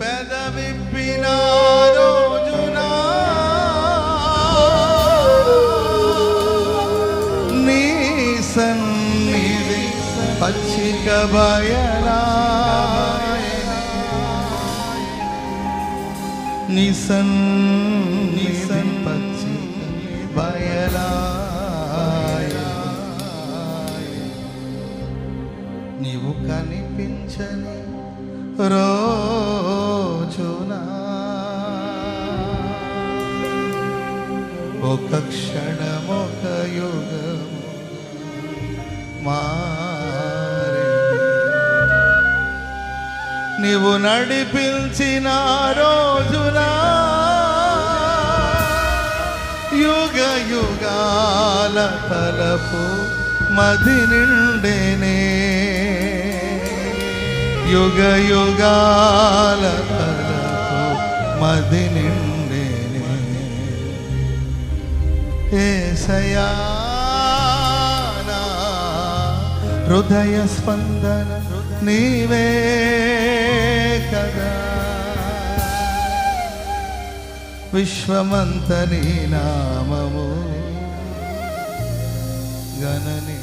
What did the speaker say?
పెదవిప్పిన రోజున నీ సన్నిధి పచ్చిక బయలా నీ సన్నిధి పచ్చిక బయలా నీవు కనిపించని రోజున ఒక క్షణం ఒక యుగము మారే నీవు నడిపించిన రోజున యుగ యుగాల తలపు మది నిండేనే యుగ యుగాల తలపు మది నిండేనే యేసయ్యా నా హృదయ స్పందన నీవే కదా విశ్వమంత నీ నామము గణని